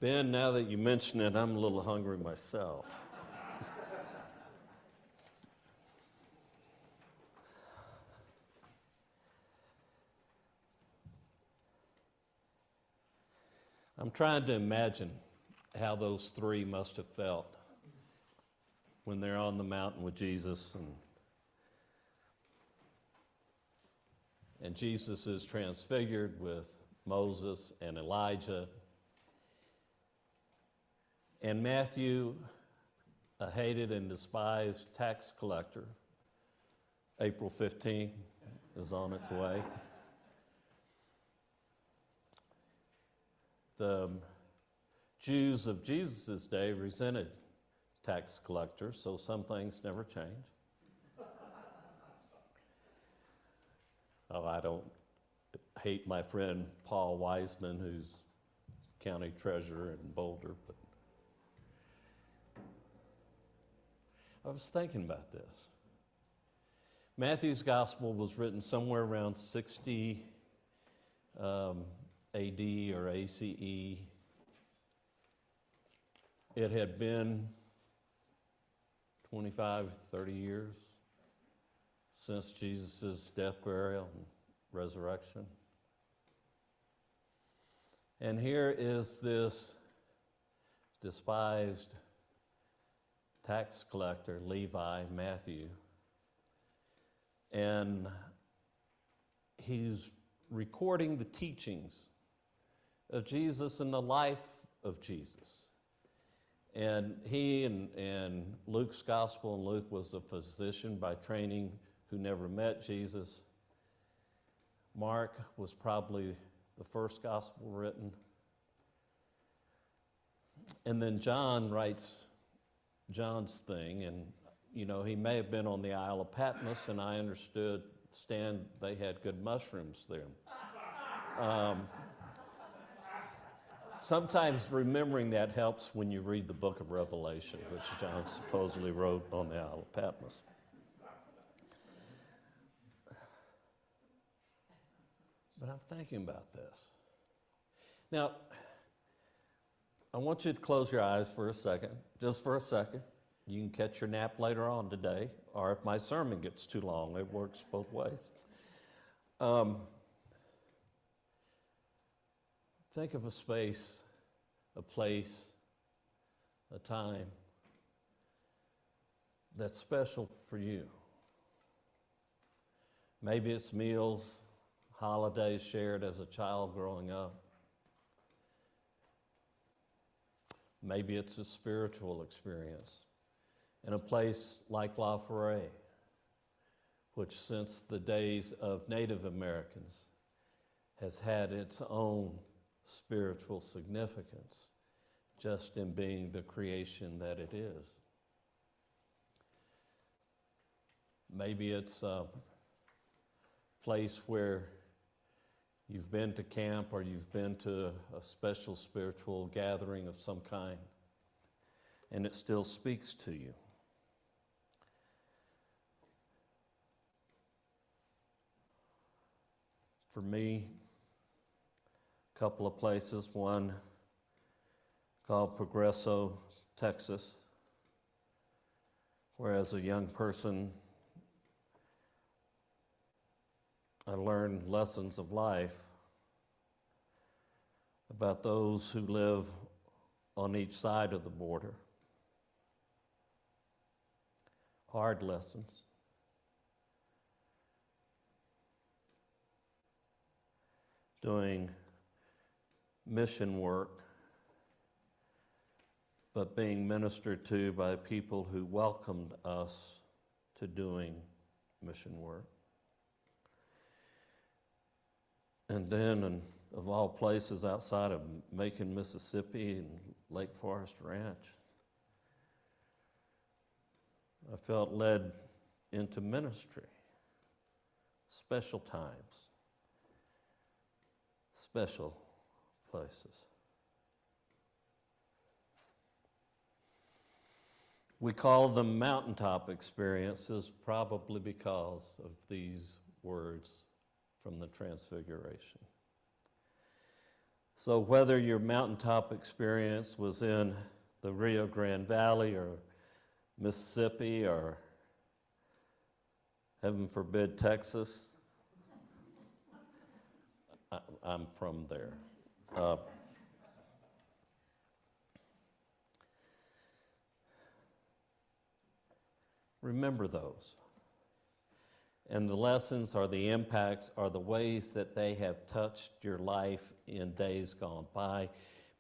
Ben, now that you mention it, I'm a little hungry myself. I'm trying to imagine how those three must have felt when they're on the mountain with Jesus and Jesus is transfigured with Moses and Elijah. And Matthew, a hated and despised tax collector, April 15th is on its way. The Jews of Jesus' day resented tax collectors, so some things never change. Oh, I don't hate my friend Paul Wiseman, who's county treasurer in Boulder, but I was thinking about this. Matthew's gospel was written somewhere around 60 AD or ACE. It had been 25, 30 years since Jesus' death, burial, and resurrection. And here is this despised tax collector, Levi, Matthew, and he's recording the teachings of Jesus and the life of Jesus. And he and Luke's gospel, and Luke was a physician by training who never met Jesus. Mark was probably the first gospel written. And then John writes John's thing, and he may have been on the Isle of Patmos, and I understand they had good mushrooms there. Sometimes remembering that helps when you read the book of Revelation, which John supposedly wrote on the Isle of Patmos. But I'm thinking about this. Now, I want you to close your eyes for a second, just for a second. You can catch your nap later on today, or if my sermon gets too long, it works both ways. Think of a space, a place, a time that's special for you. Maybe it's meals, holidays shared as a child growing up. Maybe it's a spiritual experience in a place like La Forêt, which since the days of Native Americans has had its own spiritual significance just in being the creation that it is. Maybe it's a place where you've been to camp or you've been to a special spiritual gathering of some kind, and it still speaks to you. For me, a couple of places, one called Progreso, Texas, where as a young person I learned lessons of life about those who live on each side of the border. Hard lessons. Doing mission work, but being ministered to by people who welcomed us to doing mission work. And then, and of all places outside of Macon, Mississippi and Lake Forest Ranch, I felt led into ministry, special times, special places. We call them mountaintop experiences probably because of these words from the Transfiguration. So whether your mountaintop experience was in the Rio Grande Valley or Mississippi or, heaven forbid, Texas, I'm from there. Remember those. And the lessons or the impacts are the ways that they have touched your life in days gone by,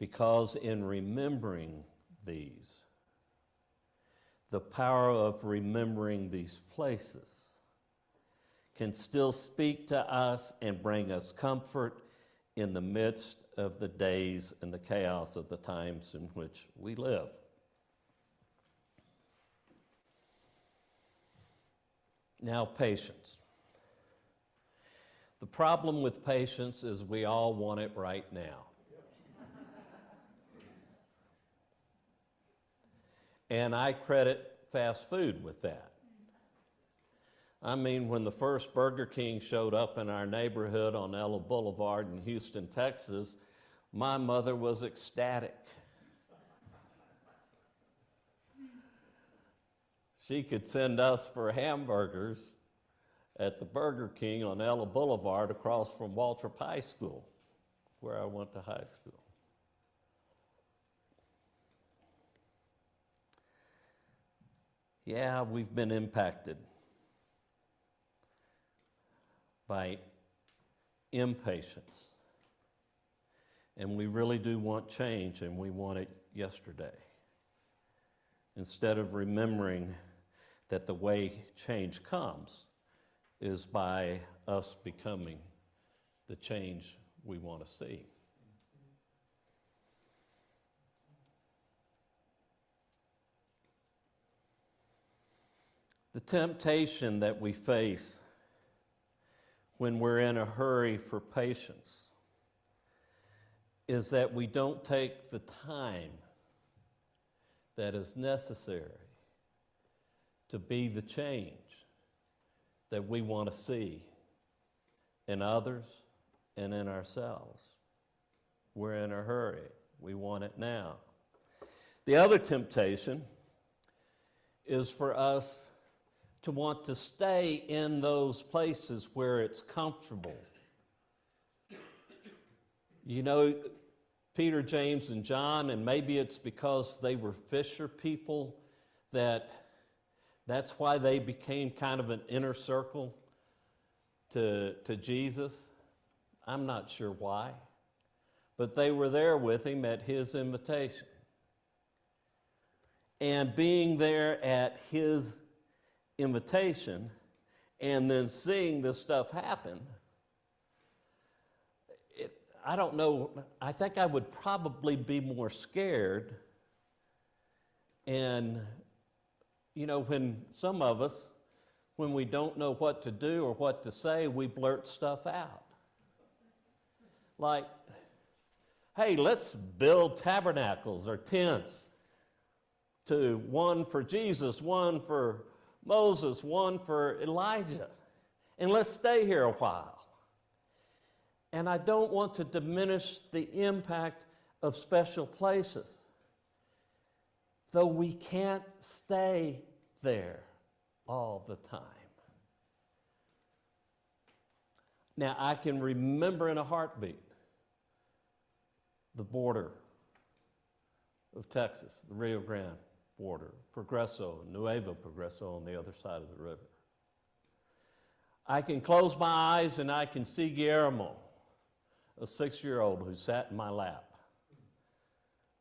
because in remembering these, the power of remembering these places can still speak to us and bring us comfort in the midst of the days and the chaos of the times in which we live. Now, patience. The problem with patience is we all want it right now. And I credit fast food with that. I mean, when the first Burger King showed up in our neighborhood on Ella Boulevard in Houston, Texas, my mother was ecstatic. She could send us for hamburgers at the Burger King on Ella Boulevard across from Waltrip High School, where I went to high school. Yeah, we've been impacted by impatience. And we really do want change, and we want it yesterday. Instead of remembering that the way change comes is by us becoming the change we want to see. The temptation that we face when we're in a hurry for patience is that we don't take the time that is necessary to be the change that we want to see in others and in ourselves. We're in a hurry. We want it now. The other temptation is for us to want to stay in those places where it's comfortable. You know, Peter, James, and John, and maybe it's because they were fisher people that's why they became kind of an inner circle to Jesus. I'm not sure why, but they were there with him at his invitation. And being there at his invitation and then seeing this stuff happen, I don't know, I think I would probably be more scared. And you know, when some of us, when we don't know what to do or what to say, we blurt stuff out. Like, hey, let's build tabernacles or tents, to one for Jesus, one for Moses, one for Elijah, and let's stay here a while. And I don't want to diminish the impact of special places, though we can't stay there all the time. Now, I can remember in a heartbeat the border of Texas, the Rio Grande border, Progreso, Nuevo Progreso on the other side of the river. I can close my eyes and I can see Guillermo, a 6-year-old who sat in my lap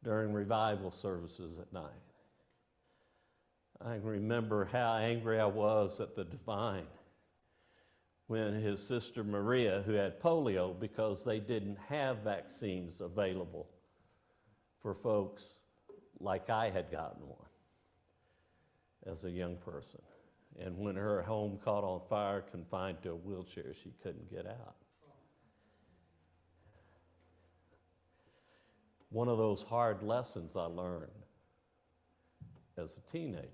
during revival services at night. I can remember how angry I was at the divine when his sister Maria, who had polio because they didn't have vaccines available for folks like I had gotten one as a young person. And when her home caught on fire, confined to a wheelchair, she couldn't get out. One of those hard lessons I learned as a teenager.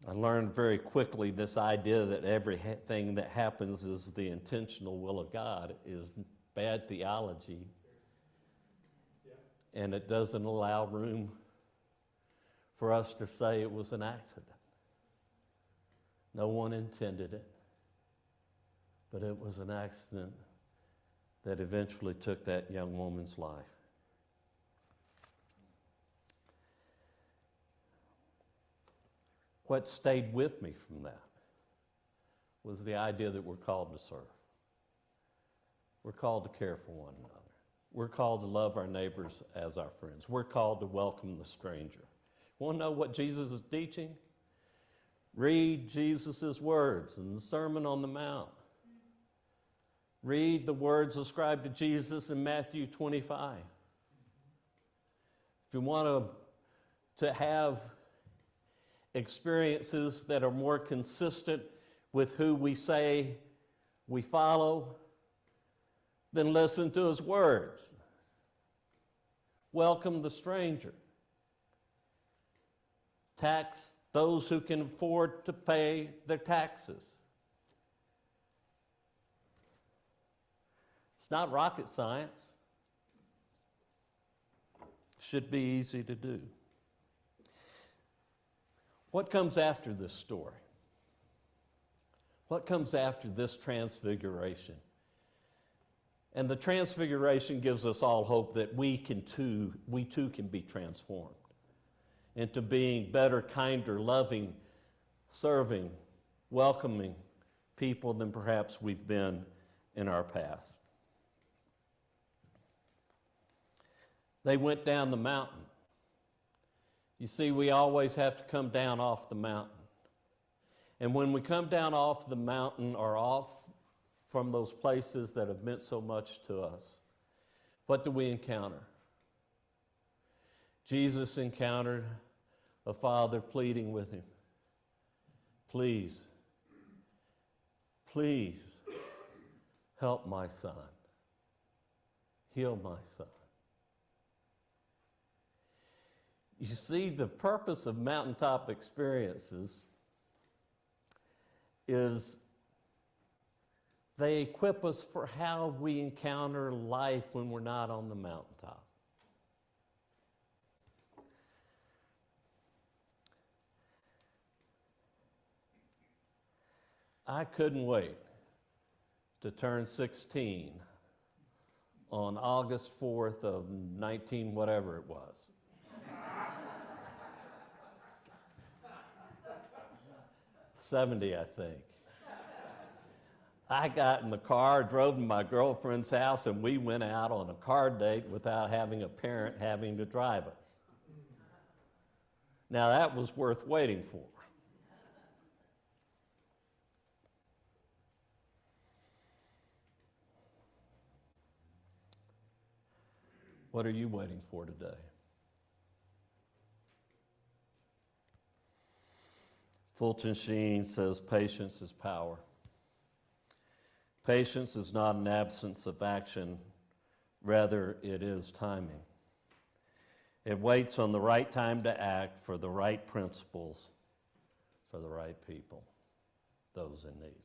I learned very quickly this idea that everything that happens is the intentional will of God is bad theology, and it doesn't allow room for us to say it was an accident. No one intended it, but it was an accident that eventually took that young woman's life. What stayed with me from that was the idea that we're called to serve. We're called to care for one another. We're called to love our neighbors as our friends. We're called to welcome the stranger. Want to know what Jesus is teaching? Read Jesus' words in the Sermon on the Mount. Read the words ascribed to Jesus in Matthew 25. If you want to have experiences that are more consistent with who we say we follow, then listen to his words. Welcome the stranger. Tax those who can afford to pay their taxes. It's not rocket science. It should be easy to do. What comes after this story? What comes after this transfiguration? And the transfiguration gives us all hope that we too can be transformed into being better, kinder, loving, serving, welcoming people than perhaps we've been in our past. They went down the mountain. You see, we always have to come down off the mountain. And when we come down off the mountain or off from those places that have meant so much to us, what do we encounter? Jesus encountered a father pleading with him, please, please help my son, heal my son. You see, the purpose of mountaintop experiences is they equip us for how we encounter life when we're not on the mountaintop. I couldn't wait to turn 16 on August 4th of 19 whatever it was. '70, I think. I got in the car, drove to my girlfriend's house, and we went out on a car date without having a parent having to drive us. Now that was worth waiting for. What are you waiting for today? Fulton Sheen says patience is power. Patience is not an absence of action, rather it is timing. It waits on the right time to act for the right principles, for the right people, those in need.